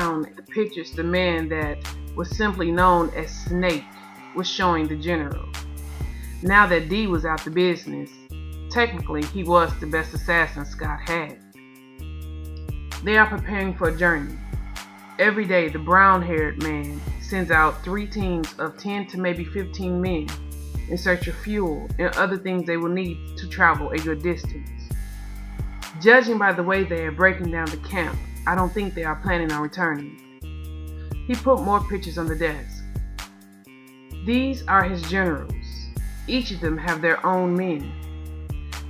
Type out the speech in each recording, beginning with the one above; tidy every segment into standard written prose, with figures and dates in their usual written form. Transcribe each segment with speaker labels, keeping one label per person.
Speaker 1: down the pictures the man that was simply known as Snake was showing the general. Now that D was out the business, technically he was the best assassin Scott had. They are preparing for a journey. Every day the brown-haired man sends out 3 teams of 10 to maybe 15 men in search of fuel and other things they will need to travel a good distance. Judging by the way they are breaking down the camp, I don't think they are planning on returning. He put more pictures on the desk. These are his generals. Each of them have their own men.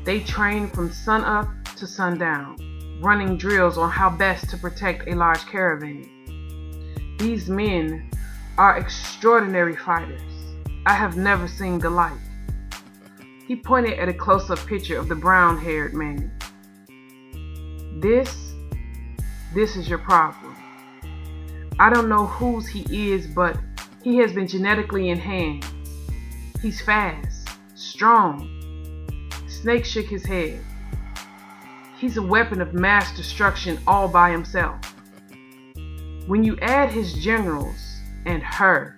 Speaker 1: They train from sun up to sundown, running drills on how best to protect a large caravan. These men are extraordinary fighters. I have never seen the like. He pointed at a close-up picture of the brown-haired man. This is your problem. I don't know whose he is, but he has been genetically enhanced. He's fast, strong. Snake shook his head. He's a weapon of mass destruction all by himself. When you add his generals and her,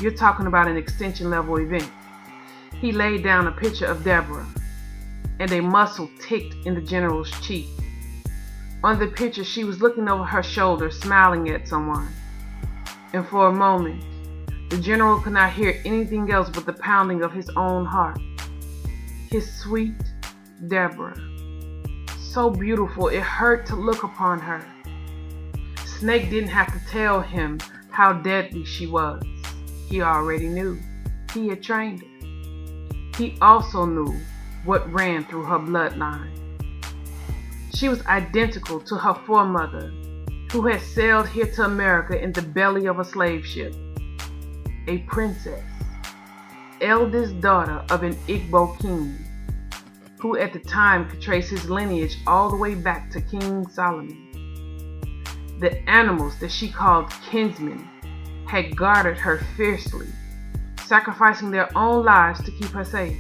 Speaker 1: you're talking about an extension level event. He laid down a picture of Deborah, and a muscle ticked in the general's cheek. On the picture, she was looking over her shoulder, smiling at someone. And for a moment, the general could not hear anything else but the pounding of his own heart. His sweet Deborah. So beautiful, it hurt to look upon her. Snake didn't have to tell him how deadly she was. He already knew. He had trained her. He also knew what ran through her bloodline. She was identical to her foremother, who had sailed here to America in the belly of a slave ship. A princess, eldest daughter of an Igbo king, who at the time could trace his lineage all the way back to King Solomon. The animals that she called kinsmen had guarded her fiercely, sacrificing their own lives to keep her safe.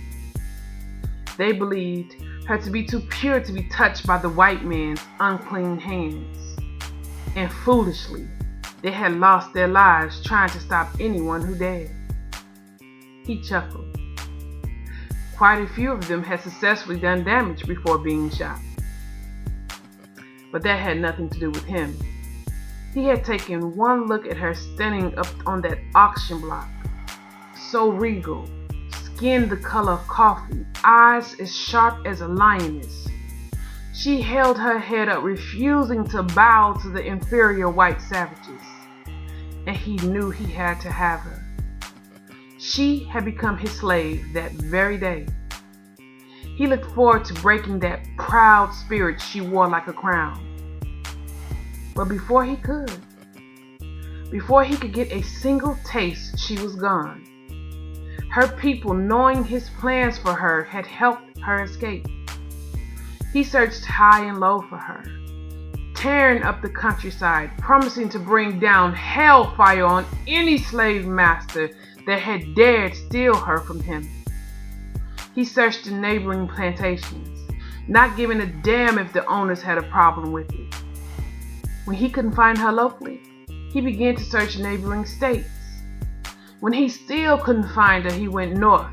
Speaker 1: They believed her to be too pure to be touched by the white man's unclean hands. And foolishly, they had lost their lives trying to stop anyone who dared. He chuckled. Quite a few of them had successfully done damage before being shot. But that had nothing to do with him. He had taken one look at her standing up on that auction block, so regal, skin the color of coffee, eyes as sharp as a lioness. She held her head up, refusing to bow to the inferior white savages, and he knew he had to have her. She had become his slave that very day. He looked forward to breaking that proud spirit she wore like a crown. But before he could get a single taste, she was gone. Her people, knowing his plans for her, had helped her escape. He searched high and low for her, tearing up the countryside, promising to bring down hellfire on any slave master that had dared steal her from him. He searched the neighboring plantations, not giving a damn if the owners had a problem with it. When he couldn't find her locally, he began to search neighboring states. When he still couldn't find her, he went north,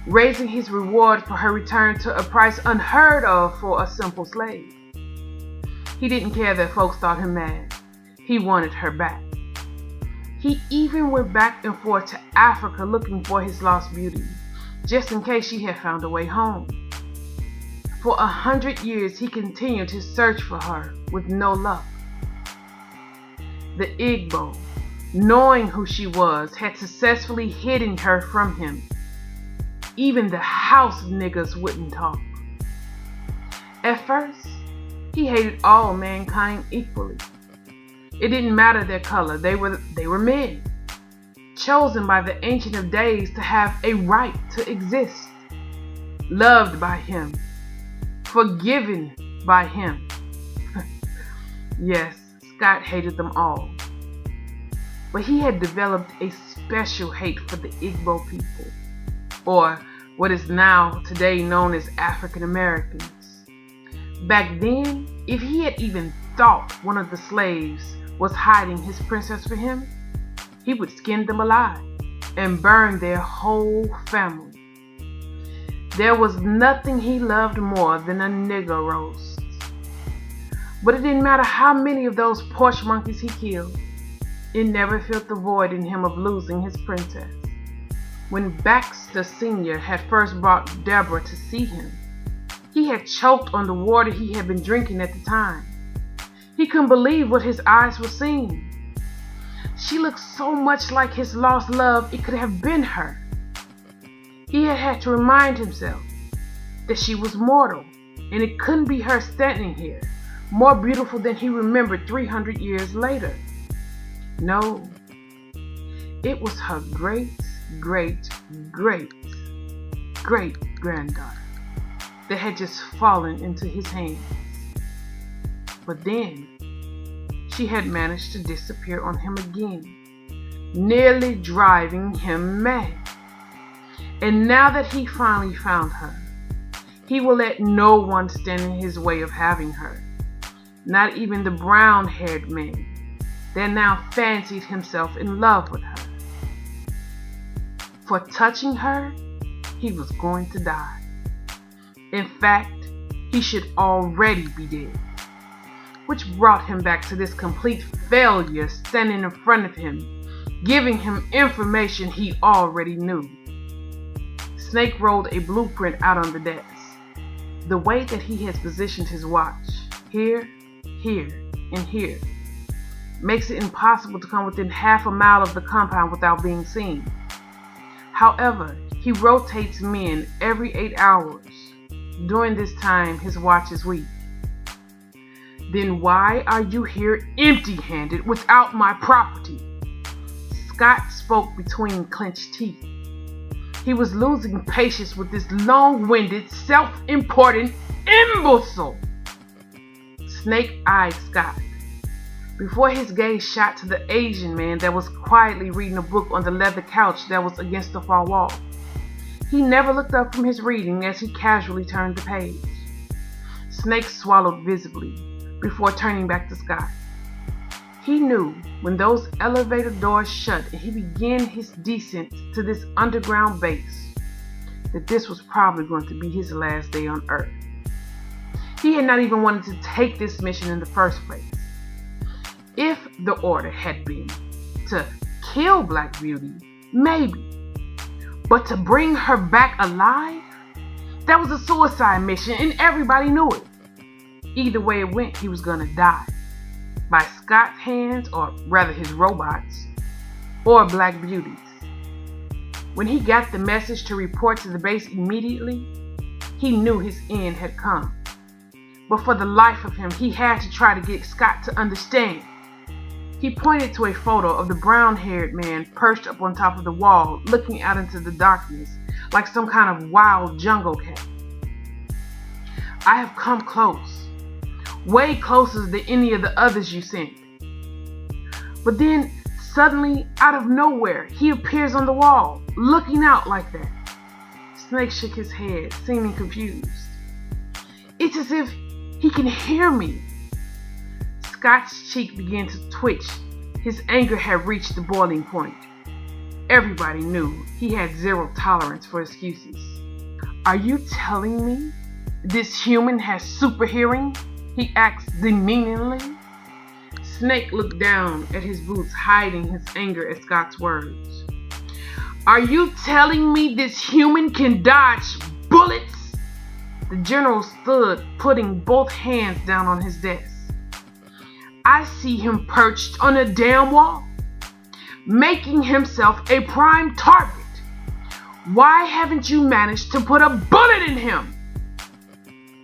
Speaker 1: raising his reward for her return to a price unheard of for a simple slave. He didn't care that folks thought him mad. He wanted her back. He even went back and forth to Africa looking for his lost beauty, just in case she had found a way home. For 100 years, he continued his search for her with no luck. The Igbo, knowing who she was, had successfully hidden her from him. Even the house niggas wouldn't talk. At first, he hated all mankind equally. It didn't matter their color, they were men, chosen by the Ancient of Days to have a right to exist, loved by him, forgiven by him. Yes, Scott hated them all. But he had developed a special hate for the Igbo people, or what is now today known as African Americans. Back then, if he had even thought one of the slaves was hiding his princess for him, he would skin them alive and burn their whole family. There was nothing he loved more than a nigger roast. But it didn't matter how many of those porch monkeys he killed, it never filled the void in him of losing his princess. When Baxter Sr. had first brought Deborah to see him, he had choked on the water he had been drinking at the time. He couldn't believe what his eyes were seeing. She looked so much like his lost love it could have been her. He had had to remind himself that she was mortal, and it couldn't be her standing here, more beautiful than he remembered 300 years later. No, it was her great-great-great-great-granddaughter that had just fallen into his hands. But then, she had managed to disappear on him again, nearly driving him mad. And now that he finally found her, he will let no one stand in his way of having her, not even the brown-haired man that now fancied himself in love with her. For touching her, he was going to die. In fact, he should already be dead. Which brought him back to this complete failure standing in front of him, giving him information he already knew. Snake rolled a blueprint out on the desk. The way that he has positioned his watch, here, here, and here, makes it impossible to come within half a mile of the compound without being seen. However, he rotates men every 8 hours. During this time, his watch is weak. Then why are you here empty-handed without my property? Scott spoke between clenched teeth. He was losing patience with this long-winded, self-important imbecile. Snake eyed Scott before his gaze shot to the Asian man that was quietly reading a book on the leather couch that was against the far wall. He never looked up from his reading as he casually turned the page. Snake swallowed visibly before turning back to Scott. He knew when those elevator doors shut and he began his descent to this underground base that this was probably going to be his last day on Earth. He had not even wanted to take this mission in the first place. If the order had been to kill Black Beauty, maybe. But to bring her back alive? That was a suicide mission and everybody knew it. Either way it went, he was gonna die. By Scott's hands, or rather his robots, or Black Beauty's. When he got the message to report to the base immediately, he knew his end had come. But for the life of him, he had to try to get Scott to understand. He pointed to a photo of the brown-haired man perched up on top of the wall, looking out into the darkness like some kind of wild jungle cat. I have come close, way closer than any of the others you sent. But then, suddenly, out of nowhere, he appears on the wall, looking out like that. Snake shook his head, seeming confused. It's as if he can hear me. Scott's cheek began to twitch. His anger had reached the boiling point. Everybody knew he had zero tolerance for excuses. Are you telling me this human has super hearing? He asked demeaningly. Snake looked down at his boots, hiding his anger at Scott's words. Are you telling me this human can dodge bullets? The general stood, putting both hands down on his desk. I see him perched on a damn wall, making himself a prime target. Why haven't you managed to put a bullet in him?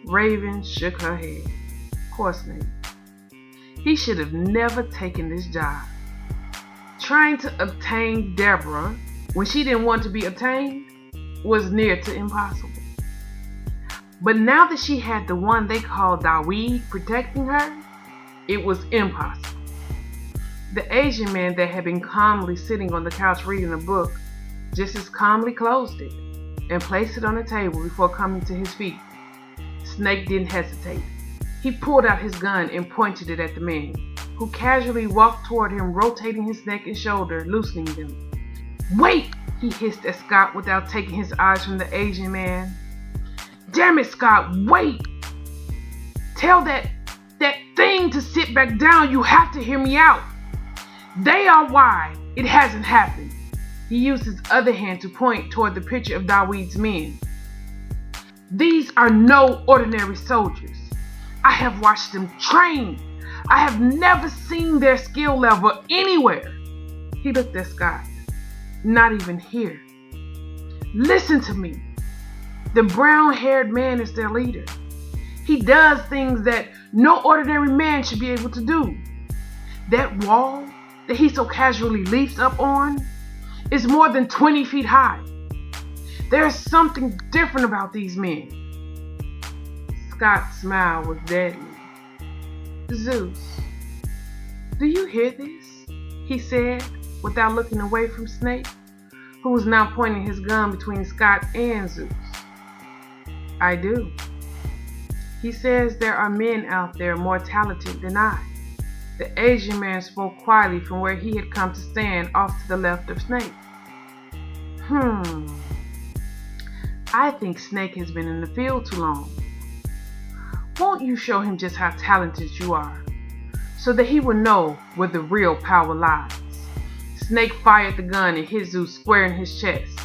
Speaker 1: Raven shook her head. Of course not. He should have never taken this job. Trying to obtain Deborah when she didn't want to be obtained was near to impossible. But now that she had the one they called Dawid protecting her, it was impossible. The Asian man that had been calmly sitting on the couch reading a book just as calmly closed it and placed it on the table before coming to his feet. Snake didn't hesitate. He pulled out his gun and pointed it at the man, who casually walked toward him, rotating his neck and shoulder, loosening them. "Wait!" he hissed at Scott without taking his eyes from the Asian man. "Damn it, Scott, wait! Tell that thing to sit back down. You have to hear me out. They are why it hasn't happened." He used his other hand to point toward the picture of Daweed's men. "These are no ordinary soldiers. I have watched them train. I have never seen their skill level anywhere." He looked at Scott. "Not even here. Listen to me. The brown-haired man is their leader. He does things that no ordinary man should be able to do. That wall that he so casually leaps up on is more than 20 feet high. There is something different about these men." Scott's smile was deadly. "Zeus, do you hear this?" he said, without looking away from Snake, who was now pointing his gun between Scott and Zeus. "I do. He says there are men out there more talented than I." The Asian man spoke quietly from where he had come to stand off to the left of Snake. I think Snake has been in the field too long. Won't you show him just how talented you are, so that he will know where the real power lies?" Snake fired the gun and hit Zeus square in his chest.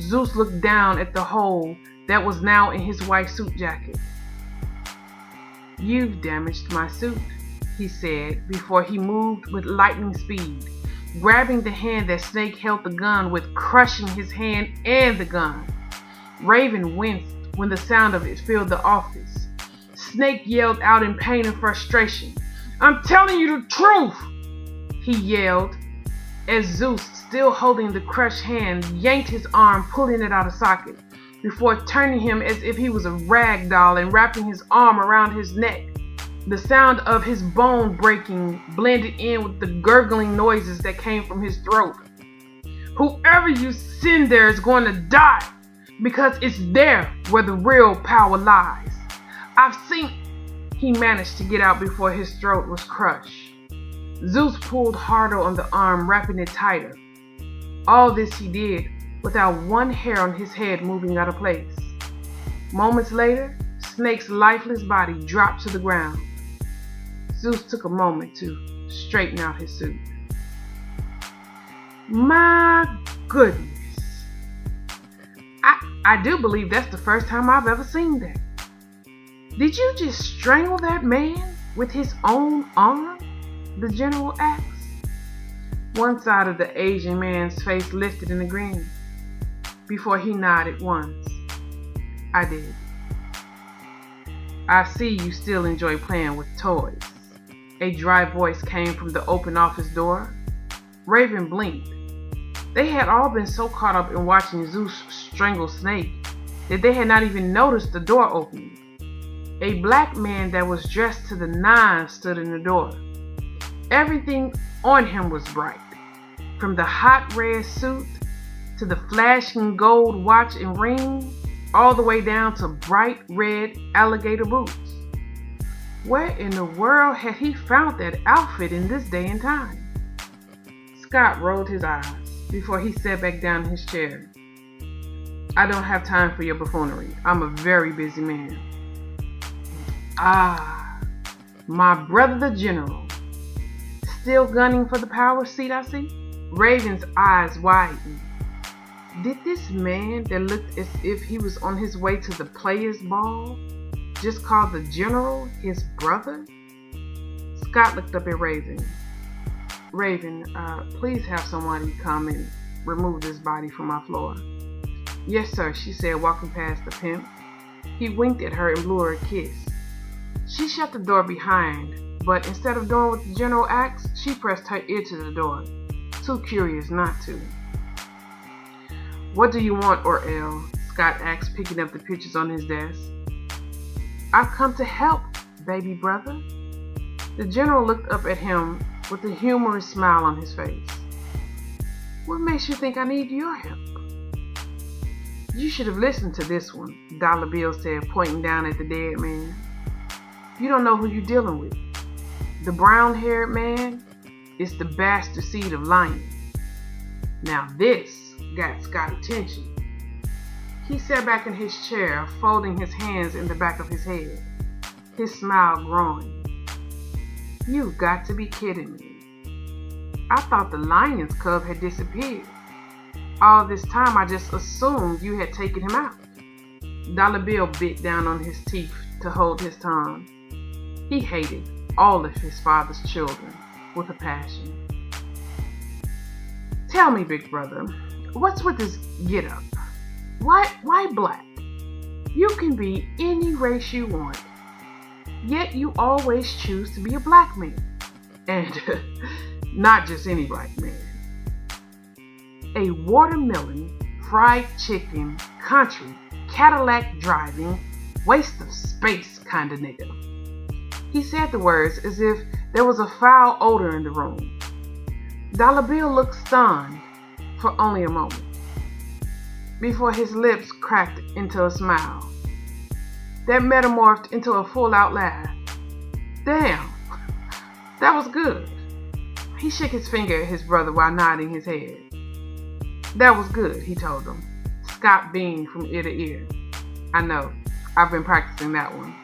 Speaker 1: Zeus looked down at the hole that was now in his white suit jacket. "You've damaged my suit," he said, before he moved with lightning speed, grabbing the hand that Snake held the gun with, crushing his hand and the gun. Raven winced when the sound of it filled the office. Snake yelled out in pain and frustration. "I'm telling you the truth!" he yelled, as Zeus, still holding the crushed hand, yanked his arm, pulling it out of socket, before turning him as if he was a rag doll and wrapping his arm around his neck. The sound of his bone breaking blended in with the gurgling noises that came from his throat. "Whoever you send there is going to die, because it's there where the real power lies. I've seen..." He managed to get out before his throat was crushed. Zeus pulled harder on the arm, wrapping it tighter. All this he did without one hair on his head moving out of place. Moments later, Snake's lifeless body dropped to the ground. Zeus took a moment to straighten out his suit. "My goodness. I do believe that's the first time I've ever seen that. Did you just strangle that man with his own arm?" the general asked. One side of the Asian man's face lifted in a grin, before he nodded once. "I did. I see you still enjoy playing with toys." A dry voice came from the open office door. Raven blinked. They had all been so caught up in watching Zeus strangle Snake that they had not even noticed the door opening. A black man that was dressed to the nines stood in the door. Everything on him was bright, from the hot red suit to the flashing gold watch and ring, all the way down to bright red alligator boots. Where in the world had he found that outfit in this day and time? Scott rolled his eyes before he sat back down in his chair. "I don't have time for your buffoonery. I'm a very busy man." "Ah, my brother the general. Still gunning for the power seat, I see?" Raven's eyes widened. Did this man that looked as if he was on his way to the players' ball just call the general his brother? Scott looked up at Raven. "Raven, please have someone come and remove this body from my floor." "Yes, sir," she said, walking past the pimp. He winked at her and blew her a kiss. She shut the door behind, but instead of doing what the general asked, she pressed her ear to the door, too curious not to. "What do you want, Orel?" Scott asked, picking up the pictures on his desk. "I've come to help, baby brother." The general looked up at him with a humorous smile on his face. "What makes you think I need your help?" "You should have listened to this one," Dollar Bill said, pointing down at the dead man. You don't know who you're dealing with. The brown-haired man is the bastard seed of lion. Now this got Scott's attention. He sat back in his chair, folding his hands in the back of his head, his smile growing. You've got to be kidding me. I thought the lion's cub had disappeared. All this time I just assumed you had taken him out. Dollar Bill bit down on his teeth to hold his tongue. He hated all of his father's children with a passion. Tell me, big brother, what's with this get-up? Why black? You can be any race you want, yet you always choose to be a black man. And not just any black man. A watermelon, fried chicken, country, Cadillac driving, waste of space kind of nigga. He said the words as if there was a foul odor in the room. Dollar Bill looked stunned for only a moment, before his lips cracked into a smile that metamorphed into a full-out laugh. Damn, that was good. He shook his finger at his brother while nodding his head. That was good, he told him, Scott beamed from ear to ear. I know, I've been practicing that one.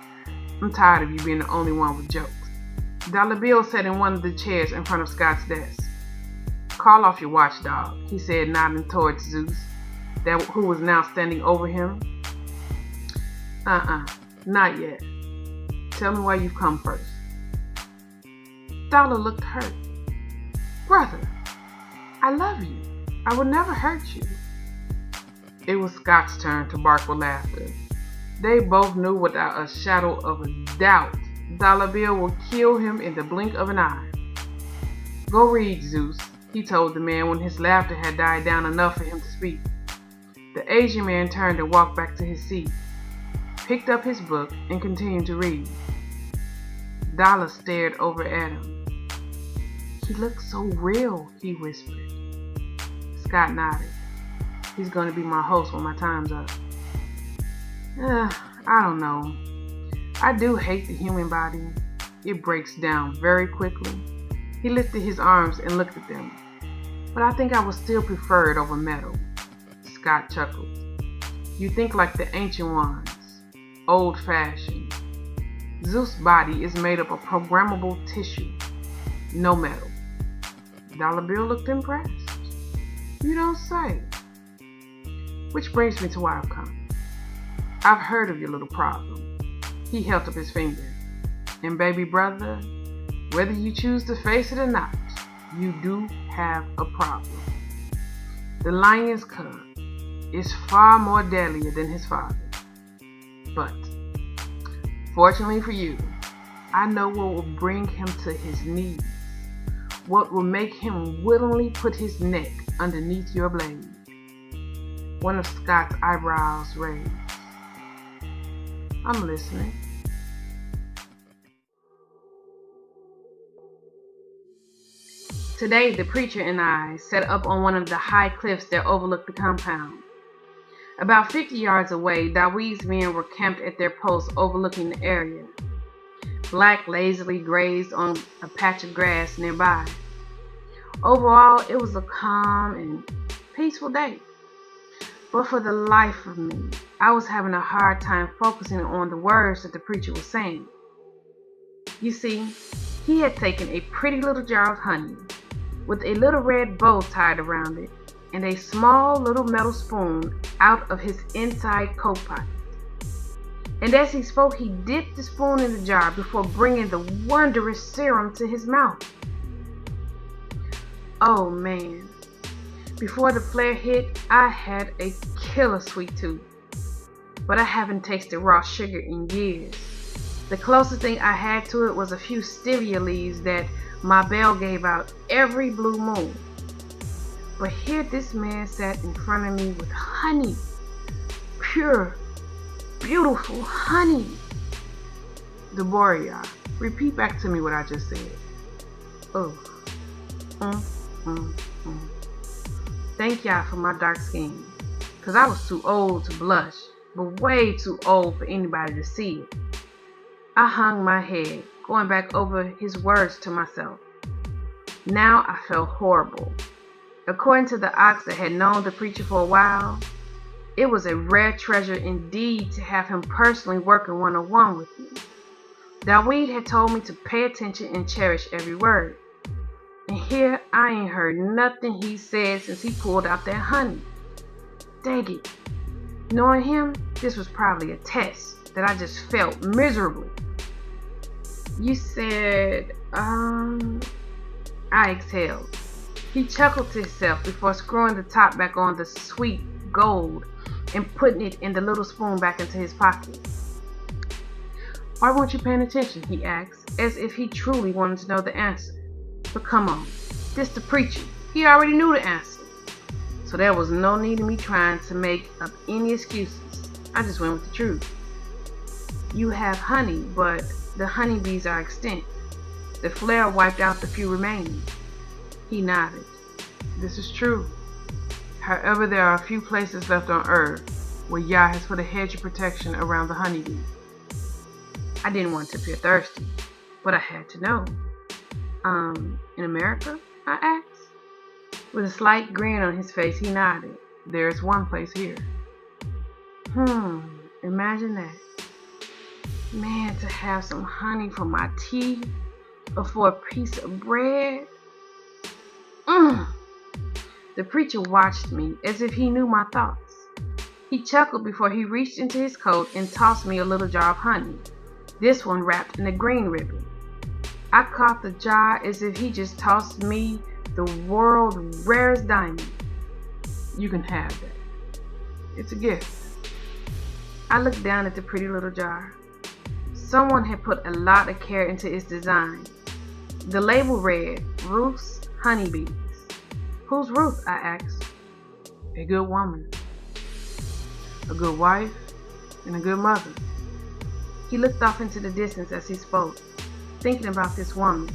Speaker 1: I'm tired of you being the only one with jokes. Dollar Bill sat in one of the chairs in front of Scott's desk. Call off your watch, dog, he said, nodding towards Zeus, who was now standing over him. Not yet. Tell me why you've come first. Dollar looked hurt. Brother, I love you. I will never hurt you. It was Scott's turn to bark with laughter. They both knew without a shadow of a doubt Dollar Bill would kill him in the blink of an eye. Go read, Zeus, he told the man when his laughter had died down enough for him to speak. The Asian man turned and walked back to his seat, picked up his book, and continued to read. Dollar stared over at him. He looks so real, he whispered. Scott nodded. He's going to be my host when my time's up. I don't know. I do hate the human body. It breaks down very quickly. He lifted his arms and looked at them. But I think I would still prefer it over metal. Scott chuckled. You think like the ancient ones. Old-fashioned. Zeus' body is made up of programmable tissue. No metal. Dollar Bill looked impressed. You don't say. Which brings me to why I've come. I've heard of your little problem. He held up his finger. And baby brother, whether you choose to face it or not, you do have a problem. The lion's cub is far more deadlier than his father. But, fortunately for you, I know what will bring him to his knees. What will make him willingly put his neck underneath your blade. One of Scott's eyebrows raised. I'm listening. Today, the preacher and I set up on one of the high cliffs that overlooked the compound. About 50 yards away, Daweed's men were camped at their posts overlooking the area. Black lazily grazed on a patch of grass nearby. Overall, it was a calm and peaceful day. But for the life of me, I was having a hard time focusing on the words that the preacher was saying. You see, he had taken a pretty little jar of honey with a little red bow tied around it and a small little metal spoon out of his inside coat pocket. And as he spoke, he dipped the spoon in the jar before bringing the wondrous serum to his mouth. Oh man, before the flare hit, I had a killer sweet tooth. But I haven't tasted raw sugar in years. The closest thing I had to it was a few stevia leaves that my bell gave out every blue moon. But here this man sat in front of me with honey. Pure, beautiful honey. Deborah, repeat back to me what I just said. Oh. Thank y'all for my dark skin. Cause I was too old to blush, but way too old for anybody to see it. I hung my head, going back over his words to myself. Now I felt horrible. According to the ox that had known the preacher for a while, it was a rare treasure indeed to have him personally working one-on-one with me. Dawid had told me to pay attention and cherish every word. And here I ain't heard nothing he said since he pulled out that honey. Dang it. Knowing him, this was probably a test that I just felt miserably. You said, I exhaled. He chuckled to himself before screwing the top back on the sweet gold and putting it in the little spoon back into his pocket. Why weren't you paying attention? He asked, as if he truly wanted to know the answer. But come on, this the preacher. He already knew the answer. So there was no need of me trying to make up any excuses. I just went with the truth. You have honey, but the honeybees are extinct. The flare wiped out the few remaining. He nodded. This is true. However, there are a few places left on earth where Yah has put a hedge of protection around the honeybee. I didn't want to appear thirsty, but I had to know. In America? I asked. With a slight grin on his face, he nodded. There's one place here. Imagine that. Man, to have some honey for my tea or for a piece of bread. The preacher watched me as if he knew my thoughts. He chuckled before he reached into his coat and tossed me a little jar of honey, this one wrapped in a green ribbon. I caught the jar as if he just tossed me the world's rarest diamond. You can have that. It's a gift. I looked down at the pretty little jar. Someone had put a lot of care into its design. The label read, Ruth's Honeybees. Who's Ruth? I asked. A good woman. A good wife and a good mother. He looked off into the distance as he spoke, thinking about this woman.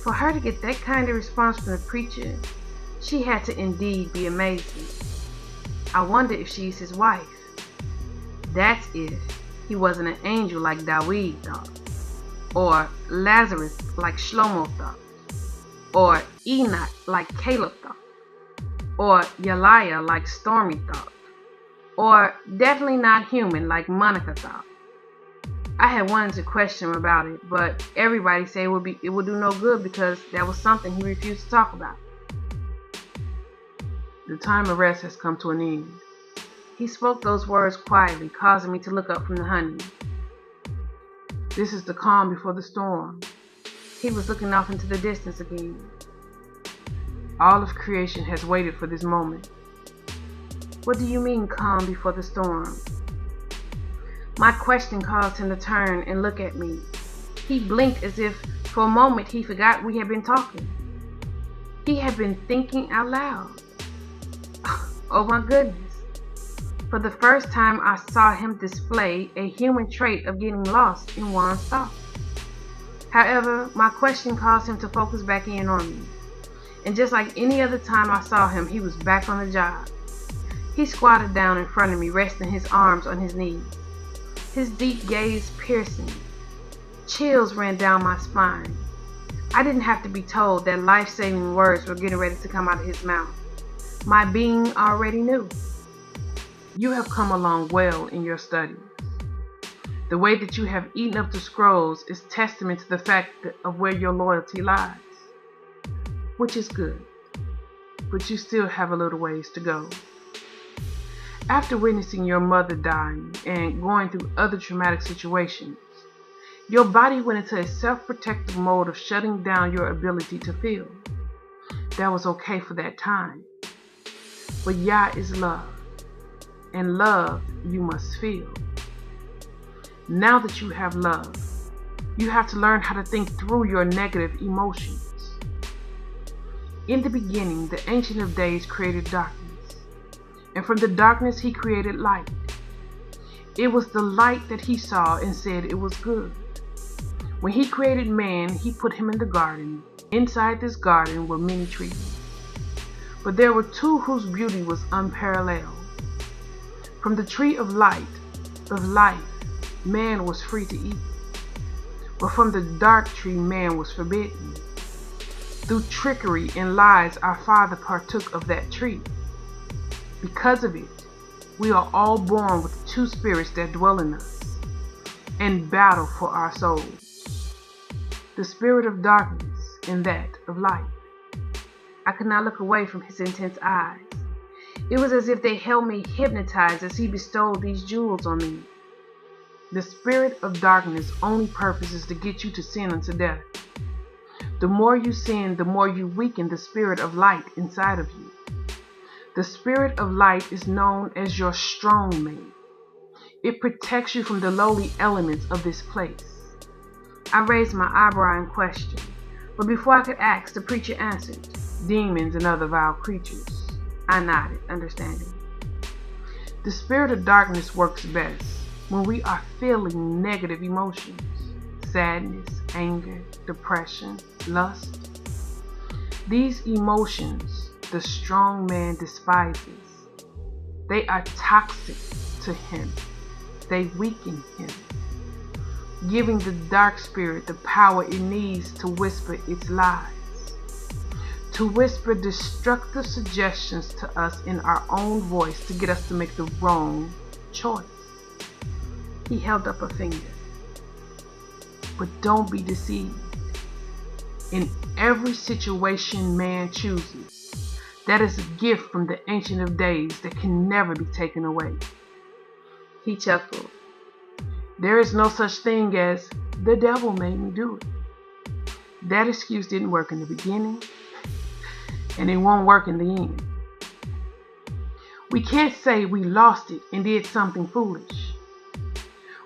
Speaker 1: For her to get that kind of response from the preacher, she had to indeed be amazing. I wonder if she's his wife. That's if he wasn't an angel like Dawid thought, or Lazarus like Shlomo thought, or Enoch like Caleb thought, or Yaliah like Stormy thought, or definitely not human like Monica thought. I had wanted to question him about it, but everybody said it would do no good because that was something he refused to talk about. The time of rest has come to an end. He spoke those words quietly, causing me to look up from the honey. This is the calm before the storm. He was looking off into the distance again. All of creation has waited for this moment. What do you mean, calm before the storm? My question caused him to turn and look at me. He blinked as if for a moment he forgot we had been talking. He had been thinking out loud. Oh my goodness. For the first time, I saw him display a human trait of getting lost in one's thoughts. However, my question caused him to focus back in on me. And just like any other time I saw him, he was back on the job. He squatted down in front of me, resting his arms on his knees. His deep gaze piercing. Chills ran down my spine. I didn't have to be told that life-saving words were getting ready to come out of his mouth. My being already knew. You have come along well in your studies. The way that you have eaten up the scrolls is testament to the fact of where your loyalty lies, which is good, but you still have a little ways to go. After witnessing your mother dying and going through other traumatic situations, your body went into a self-protective mode of shutting down your ability to feel. That was okay for that time. But Yah is love, and love you must feel. Now that you have love, you have to learn how to think through your negative emotions. In the beginning, the Ancient of Days created darkness, and from the darkness he created light. It was the light that he saw and said it was good. When he created man, he put him in the garden. Inside this garden were many trees, but there were two whose beauty was unparalleled. From the tree of light, of life, man was free to eat. but from the dark tree man was forbidden. Through trickery and lies, our father partook of that tree. Because of it, we are all born with two spirits that dwell in us and battle for our souls, the spirit of darkness and that of light. I could not look away from his intense eyes. It was as if they held me hypnotized as he bestowed these jewels on me. The spirit of darkness' only purpose is to get you to sin unto death. The more you sin, the more you weaken the spirit of light inside of you. The spirit of light is known as your strong man. It protects you from the lowly elements of this place. I raised my eyebrow in question, but before I could ask, the preacher answered, demons and other vile creatures. I nodded, understanding. The spirit of darkness works best when we are feeling negative emotions, sadness, anger, depression, lust. These emotions the strong man despises. They are toxic to him. They weaken him, giving the dark spirit the power it needs to whisper its lies, to whisper destructive suggestions to us in our own voice to get us to make the wrong choice. He held up a finger. But don't be deceived. In every situation man chooses, that is a gift from the Ancient of Days that can never be taken away. He chuckled. There is no such thing as the devil made me do it. That excuse didn't work in the beginning, and it won't work in the end. We can't say we lost it and did something foolish.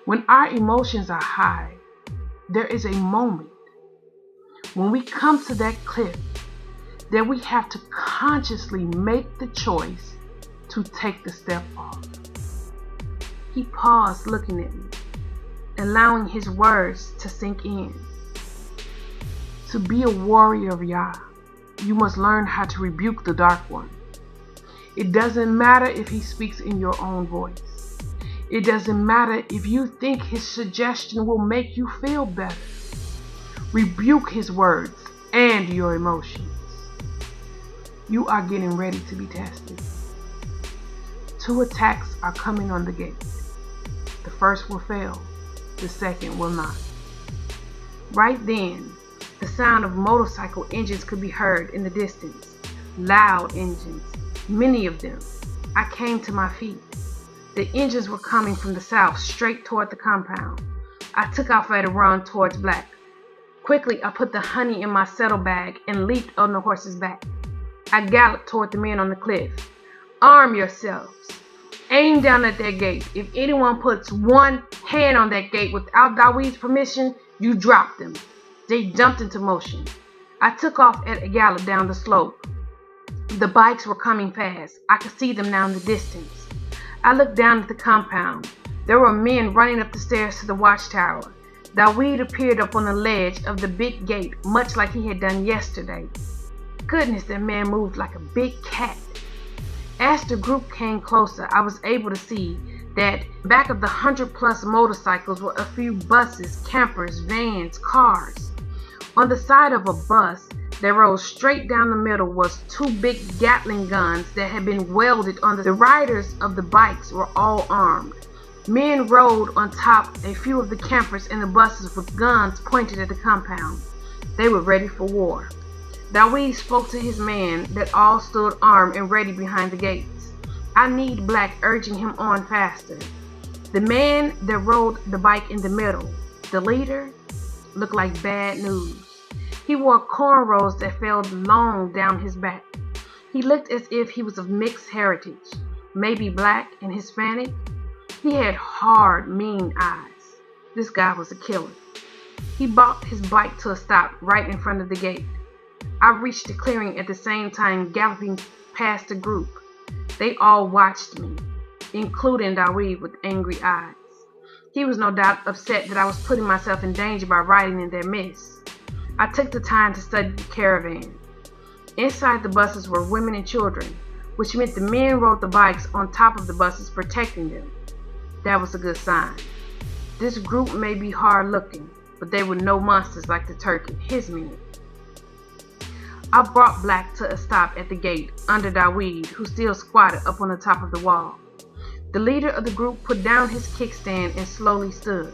Speaker 1: When our emotions are high, there is a moment when we come to that cliff that we have to consciously make the choice to take the step off. He paused, looking at me, allowing his words to sink in. To be a warrior of Yah, you must learn how to rebuke the dark one. It doesn't matter if he speaks in your own voice. It doesn't matter if you think his suggestion will make you feel better. Rebuke his words and your emotions. You are getting ready to be tested. 2 attacks are coming on the gate. The first will fail. The second will not. Right then, the sound of motorcycle engines could be heard in the distance. Loud engines, many of them. I came to my feet. The engines were coming from the south, straight toward the compound. I took off at a run towards Black. Quickly, I put the honey in my saddlebag and leaped on the horse's back. I galloped toward the men on the cliff. Arm yourselves. Aim down at that gate. If anyone puts one hand on that gate without Daweed's permission, you drop them. They jumped into motion. I took off at a gallop down the slope. The bikes were coming fast. I could see them now in the distance. I looked down at the compound. There were men running up the stairs to the watchtower. Daweed appeared up on the ledge of the big gate, much like he had done yesterday. Goodness, that man moved like a big cat. As the group came closer, I was able to see that back of the 100+ motorcycles were a few buses, campers, vans, cars. On the side of a bus that rose straight down the middle was 2 big Gatling guns that had been welded on the riders of the bikes were all armed. Men rode on top a few of the campers and the buses with guns pointed at the compound. They were ready for war. Daweed spoke to his men that all stood armed and ready behind the gates. I need Black, urging him on faster. The man that rode the bike in the middle, the leader, looked like bad news. He wore cornrows that fell long down his back. He looked as if he was of mixed heritage, maybe Black and Hispanic. He had hard, mean eyes. This guy was a killer. He brought his bike to a stop right in front of the gate. I reached the clearing at the same time, galloping past the group. They all watched me, including Daweed with angry eyes. He was no doubt upset that I was putting myself in danger by riding in their midst. I took the time to study the caravan. Inside the buses were women and children, which meant the men rode the bikes on top of the buses, protecting them. That was a good sign. This group may be hard looking, but they were no monsters like the Turk and his men. I brought Black to a stop at the gate under Dawid, who still squatted up on the top of the wall. The leader of the group put down his kickstand and slowly stood.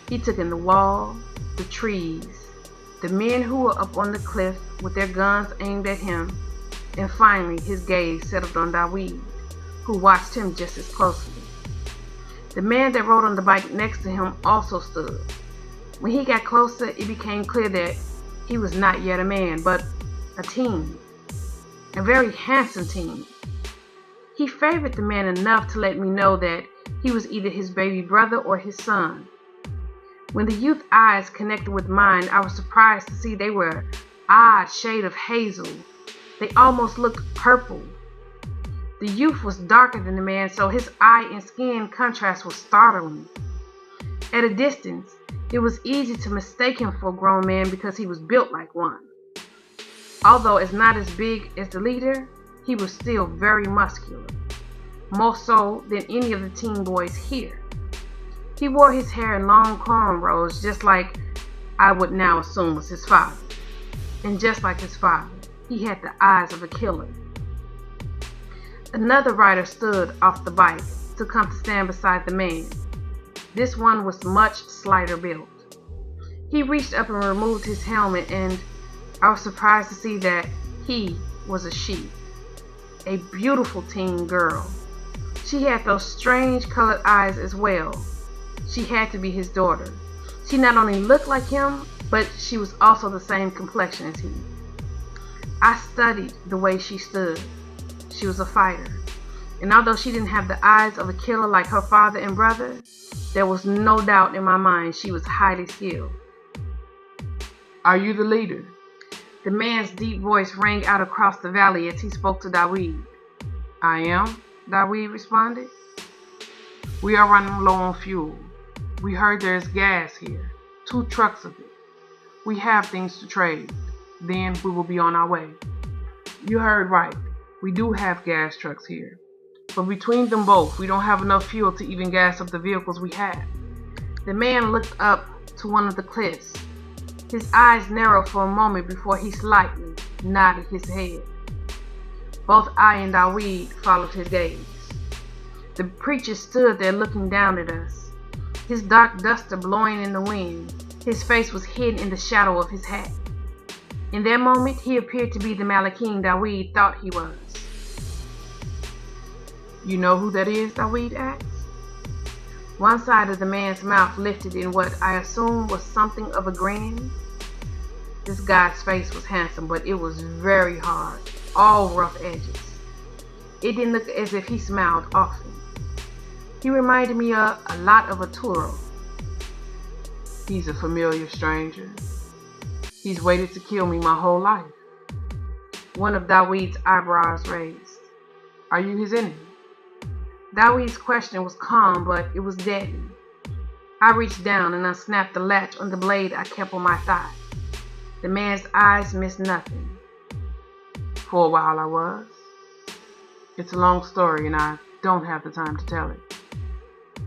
Speaker 1: He took in the wall, the trees, the men who were up on the cliff with their guns aimed at him, and finally his gaze settled on Dawid, who watched him just as closely. The man that rode on the bike next to him also stood. When he got closer, it became clear that he was not yet a man, but a teen, a very handsome teen. He favored the man enough to let me know that he was either his baby brother or his son. When the youth's eyes connected with mine, I was surprised to see they were an odd shade of hazel. They almost looked purple. The youth was darker than the man, so his eye and skin contrast was startling. At a distance, it was easy to mistake him for a grown man because he was built like one. Although it's not as big as the leader, he was still very muscular, more so than any of the teen boys here. He wore his hair in long cornrows, just like I would now assume was his father. And just like his father, he had the eyes of a killer. Another rider stood off the bike to come to stand beside the man. This one was much slighter built. He reached up and removed his helmet, and I was surprised to see that he was a she, a beautiful teen girl. She had those strange colored eyes as well. She had to be his daughter. She not only looked like him, but she was also the same complexion as he. I studied the way she stood. She was a fighter. And although she didn't have the eyes of a killer like her father and brother, there was no doubt in my mind she was highly skilled.
Speaker 2: Are you the leader?
Speaker 1: The man's deep voice rang out across the valley as he spoke to Dawid.
Speaker 2: I am,
Speaker 1: Dawid responded.
Speaker 2: We are running low on fuel. We heard there's gas here, 2 trucks of it. We have things to trade. Then we will be on our way. You heard right. We do have gas trucks here. But between them both, we don't have enough fuel to even gas up the vehicles we have.
Speaker 1: The man looked up to one of the cliffs. His eyes narrowed for a moment before he slightly nodded his head. Both I and Dawid followed his gaze. The preacher stood there looking down at us, his dark duster blowing in the wind. His face was hidden in the shadow of his hat. In that moment, he appeared to be the Malachim Dawid thought he was.
Speaker 2: You know who that is?
Speaker 1: Dawid asked. One side of the man's mouth lifted in what I assumed was something of a grin. This guy's face was handsome, but it was very hard, all rough edges. It didn't look as if he smiled often. He reminded me a lot of a Turo.
Speaker 2: He's a familiar stranger. He's waited to kill me my whole life.
Speaker 1: One of Dawid's eyebrows raised.
Speaker 2: Are you his enemy?
Speaker 1: Dawid's question was calm, but it was deadly. I reached down and unsnapped the latch on the blade I kept on my thigh. The man's eyes missed nothing.
Speaker 2: For a while I was. It's a long story and I don't have the time to tell it.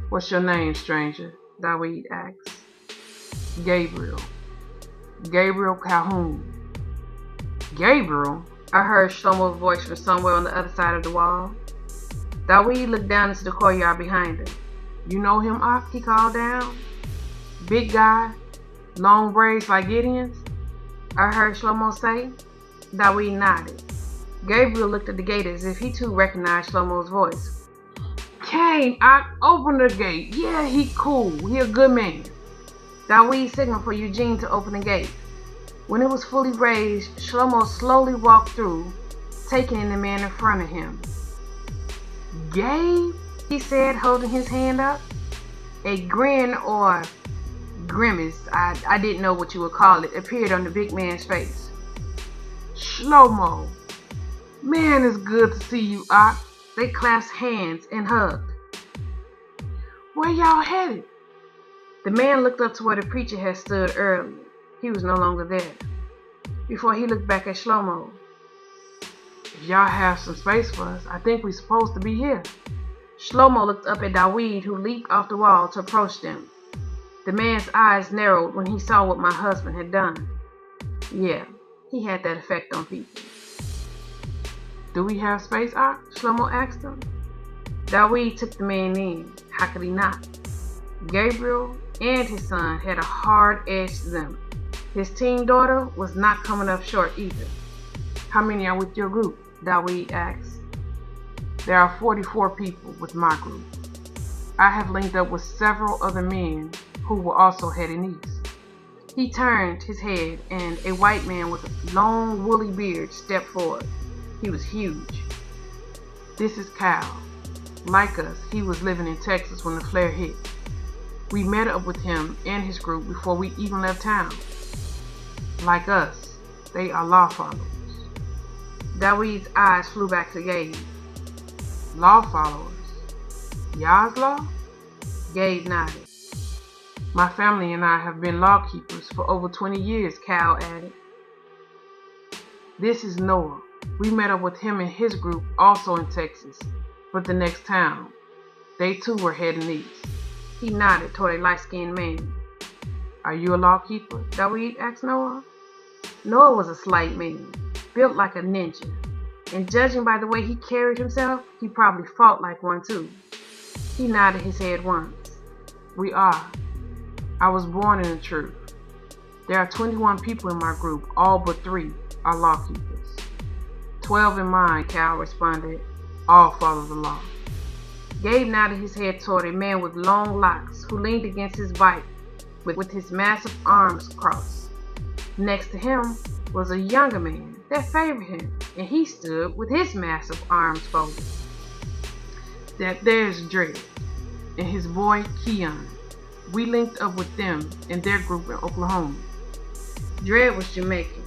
Speaker 2: What's your name, stranger?
Speaker 1: Dawid asked.
Speaker 2: Gabriel. Gabriel Calhoun.
Speaker 1: Gabriel? I heard Shlomo's voice from somewhere on the other side of the wall. Dawid looked down into the courtyard behind him.
Speaker 2: You know him, Ak? He called down. Big guy, long braids like Gideon's.
Speaker 1: I heard Shlomo say. Dawid nodded. Gabriel looked at the gate as if he too recognized Shlomo's voice.
Speaker 2: Cain, Ak, open the gate. Yeah, he cool. He a good man.
Speaker 1: Dawid signaled for Eugene to open the gate. When it was fully raised, Shlomo slowly walked through, taking in the man in front of him.
Speaker 2: Gabe?
Speaker 1: He said, holding his hand up. A grin or grimace, I didn't know what you would call it, appeared on the big man's face.
Speaker 2: Shlomo. Man, it's good to see you, Ak.
Speaker 1: They clasped hands and hugged.
Speaker 2: Where y'all headed?
Speaker 1: The man looked up to where the preacher had stood earlier. He was no longer there. Before he looked back at Shlomo.
Speaker 2: If y'all have some space for us, I think we're supposed to be here.
Speaker 1: Shlomo looked up at Dawid, who leaped off the wall to approach them. The
Speaker 2: The man's eyes narrowed when he saw what my husband had done. Yeah, he had that effect on people.
Speaker 1: Do we have space, Ak? Shlomo asked him.
Speaker 2: Dawid took the man in. How could he not? Gabriel and his son had a hard edge to them. His teen daughter was not coming up short either.
Speaker 1: How many are with your group? Dawid asked. There are 44 people with my group. I have linked up with several other men who were also heading east.
Speaker 2: He turned his head and a white man with a long woolly beard stepped forward. He was huge.
Speaker 1: This is Cal. Like us, he was living in Texas when the flare hit. We met up with him and his group before we even left town. Like us, they are law followers.
Speaker 2: Dawid's eyes flew back to Gabe.
Speaker 1: Law followers? Yah's law?
Speaker 2: Gabe nodded.
Speaker 1: My family and I have been law keepers for over 20 years, Cal added. This is Noah. We met up with him and his group also in Texas, but the next town. They too were heading east.
Speaker 2: He nodded toward a light-skinned man.
Speaker 1: Are you a law keeper?
Speaker 2: Dawid asked Noah. Noah was a slight man, built like a ninja, and judging by the way he carried himself, he probably fought like one too. He nodded his head once.
Speaker 1: We are. I was born in the truth. There are 21 people in my group, all but 3 are law keepers. 12 in mine, Cal responded. All follow the law.
Speaker 2: Gabe nodded his head toward a man with long locks who leaned against his bike with his massive arms crossed. Next to him was a younger man that favored him, and he stood with his massive arms folded.
Speaker 1: There's Griot and his boy Keon. We linked up with them and their group in Oklahoma.
Speaker 2: Griot was Jamaican.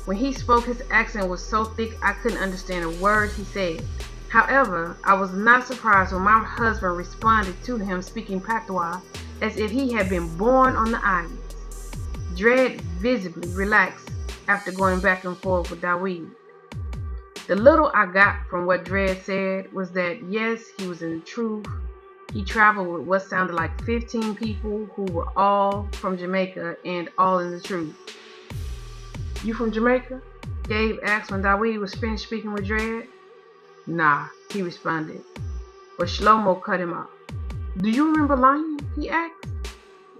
Speaker 2: When he spoke, his accent was so thick I couldn't understand a word he said. However, I was not surprised when my husband responded to him speaking patois as if he had been born on the islands. Griot visibly relaxed after going back and forth with Dawid. The little I got from what Griot said was that yes, he was in the truth. He traveled with what sounded like 15 people who were all from Jamaica and all in the truth.
Speaker 1: You from Jamaica?
Speaker 2: Gabe asked when Dawid was finished speaking with Griot.
Speaker 1: Nah, he responded.
Speaker 2: But Shlomo cut him off.
Speaker 1: Do you remember Lion? He asked.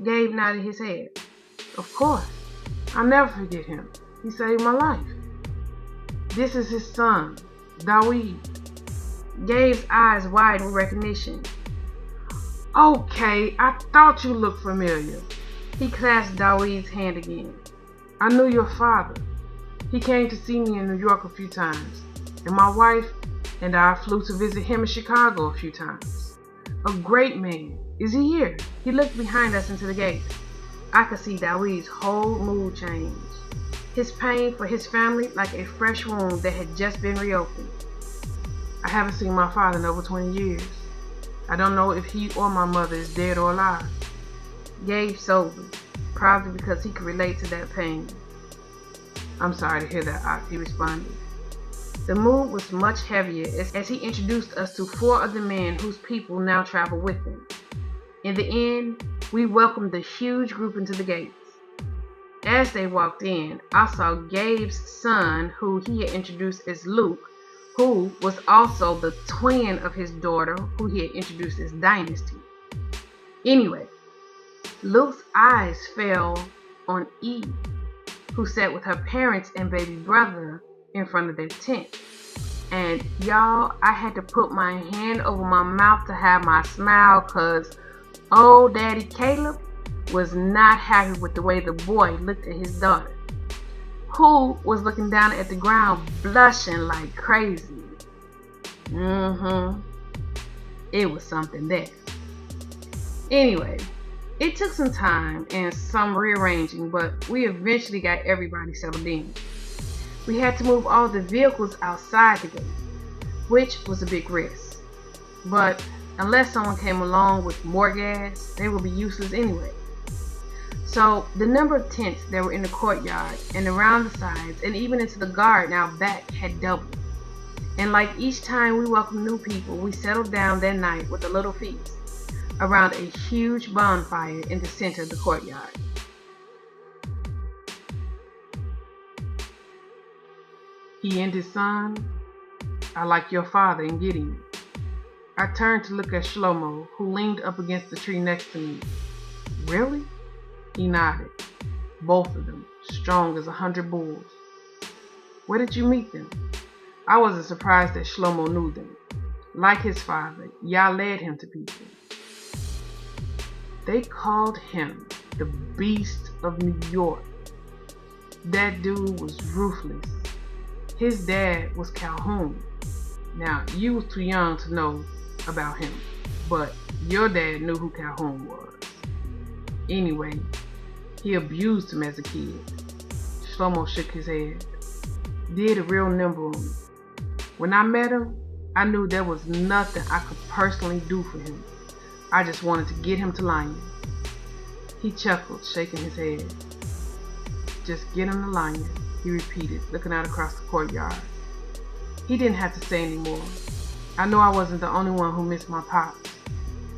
Speaker 2: Gabe nodded his head.
Speaker 1: Of course. I'll never forget him. He saved my life. This is his son, Dawid.
Speaker 2: Gabe's eyes widened with recognition.
Speaker 1: Okay, I thought you looked familiar.
Speaker 2: He clasped Dawid's hand again.
Speaker 1: I knew your father. He came to see me in New York a few times, and my wife and I flew to visit him in Chicago a few times. A great man. Is he here?
Speaker 2: He looked behind us into the gate. I could see Dawid's whole mood change. His pain for his family like a fresh wound that had just been reopened.
Speaker 1: I haven't seen my father in over 20 years. I don't know if he or my mother is dead or alive.
Speaker 2: Gabe sobered, probably because he could relate to that pain.
Speaker 1: I'm sorry to hear that, Ak, he responded.
Speaker 2: The mood was much heavier as he introduced us to 4 of the men whose people now traveled with him. In the end, we welcomed the huge group into the gates. As they walked in, I saw Gabe's son, who he had introduced as Luke, who was also the twin of his daughter, who he had introduced as Dynasty. Anyway, Luke's eyes fell on Eve, who sat with her parents and baby brother in front of their tent. And y'all, I had to put my hand over my mouth to have my smile, cause old Daddy Caleb was not happy with the way the boy looked at his daughter, who was looking down at the ground blushing like crazy. It was something there. Anyway, it took some time and some rearranging, but we eventually got everybody settled in. We had to move all the vehicles outside the gate, which was a big risk. But unless someone came along with more gas, they would be useless anyway. So the number of tents that were in the courtyard and around the sides and even into the garden out back had doubled. And like each time we welcomed new people, we settled down that night with a little feast. around a huge bonfire in the center of the courtyard.
Speaker 1: He and his son are like your father in Gideon. I turned to look at Shlomo, who leaned up against the tree next to me. Really? He nodded. Both of them, strong as 100 bulls. Where did you meet them? I wasn't surprised that Shlomo knew them. Like his father, Yah led him to people. They called him the Beast of New York. That dude was ruthless. His dad was Calhoun. Now, you was too young to know about him, but your dad knew who Calhoun was. Anyway, he abused him as a kid. Shlomo shook his head. Did a real number on me. When I met him, I knew there was nothing I could personally do for him. I just wanted to get him to Lion. He chuckled, shaking his head. Just get him to Lion, he repeated, looking out across the courtyard. He didn't have to say any more. I knew I wasn't the only one who missed my pops.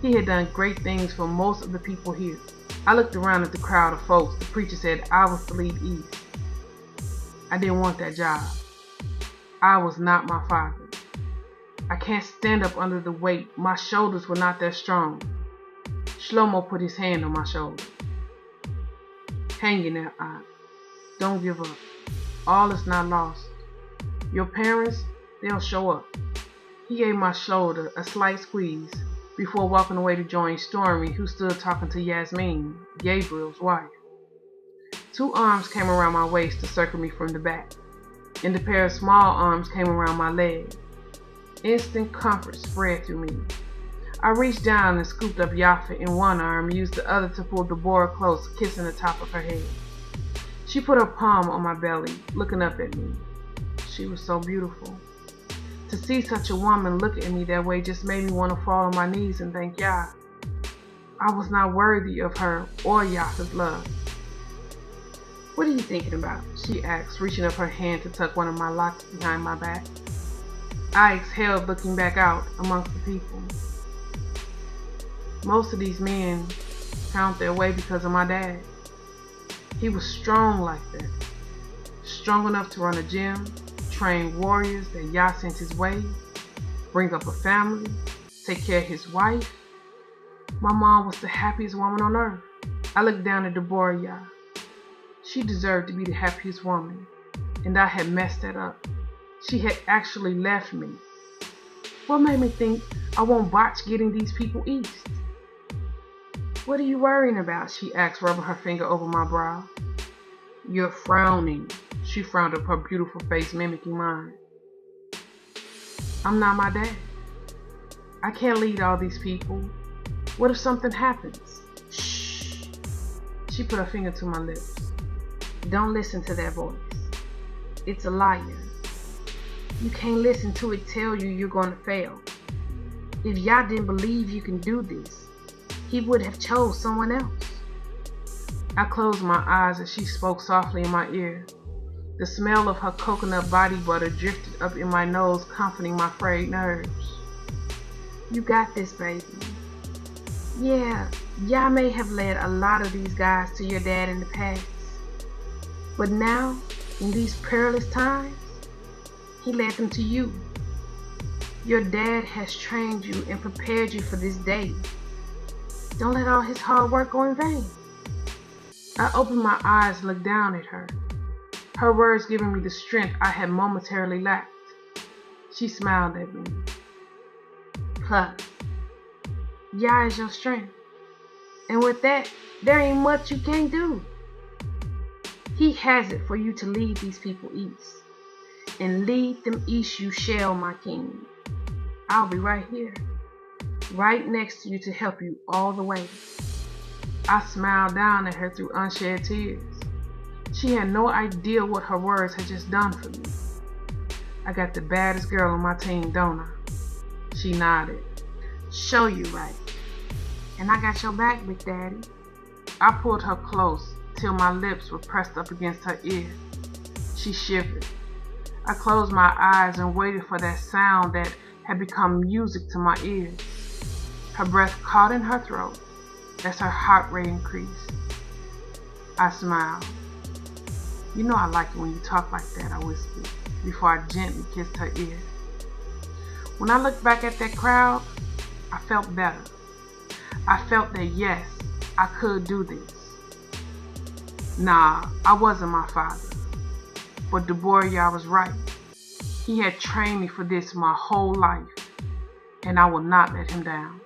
Speaker 1: He had done great things for most of the people here. I looked around at the crowd of folks. The preacher said I was to lead east. I didn't want that job. I was not my father. I can't stand up under the weight. My shoulders were not that strong. Shlomo put his hand on my shoulder. Hang in there, Aunt. Don't give up. All is not lost. Your parents, they'll show up. He gave my shoulder a slight squeeze before walking away to join Stormy, who stood talking to Yasmin, Gabriel's wife. Two arms came around my waist to circle me from the back, and a pair of small arms came around my leg. Instant comfort spread through me. I reached down and scooped up Yafa in one arm and used the other to pull Deborah close, kissing the top of her head. She put her palm on my belly, looking up at me. She was so beautiful. To see such a woman look at me that way just made me want to fall on my knees and thank Yah. I was not worthy of her or Yafa's love. What are you thinking about? She asked, reaching up her hand to tuck one of my locks behind my back. I exhaled, looking back out amongst the people. Most of these men found their way because of my dad. He was strong like that. Strong enough to run a gym, train warriors that Yah sent his way, bring up a family, take care of his wife. My mom was the happiest woman on earth. I looked down at Deborah Yah. She deserved to be the happiest woman, and I had messed that up. She had actually left me. What made me think I won't botch getting these people east? What are you worrying about? She asked, rubbing her finger over my brow. You're frowning. She frowned up her beautiful face, mimicking mine. I'm not my dad. I can't lead all these people. What if something happens? Shh. She put her finger to my lips. Don't listen to that voice. It's a liar. You can't listen to it tell you you're going to fail. If Yah didn't believe you can do this, he would have chose someone else. I closed my eyes as she spoke softly in my ear. The smell of her coconut body butter drifted up in my nose, comforting my frayed nerves. You got this, baby. Yeah, Yah may have led a lot of these guys to your dad in the past. But now, in these perilous times, he led them to you. Your dad has trained you and prepared you for this day. Don't let all his hard work go in vain. I opened my eyes and looked down at her. Her words giving me the strength I had momentarily lacked. She smiled at me. Plus, Yah is your strength. And with that, there ain't much you can't do. He has it for you to lead these people east. And lead them east you shall, my king. I'll be right here, right next to you to help you all the way. I smiled down at her through unshed tears. She had no idea what her words had just done for me. I got the baddest girl on my team, don't I? She nodded. Show you right. And I got your back, Big Daddy. I pulled her close till my lips were pressed up against her ear. She shivered. I closed my eyes and waited for that sound that had become music to my ears.
Speaker 2: Her breath caught in her throat as her heart rate increased. I smiled. "You know I like it when you talk like that," I whispered before I gently kissed her ear. When I looked back at that crowd, I felt better. I felt that yes, I could do this. Nah, I wasn't my father. But Griot was right. He had trained me for this my whole life, and I will not let him down.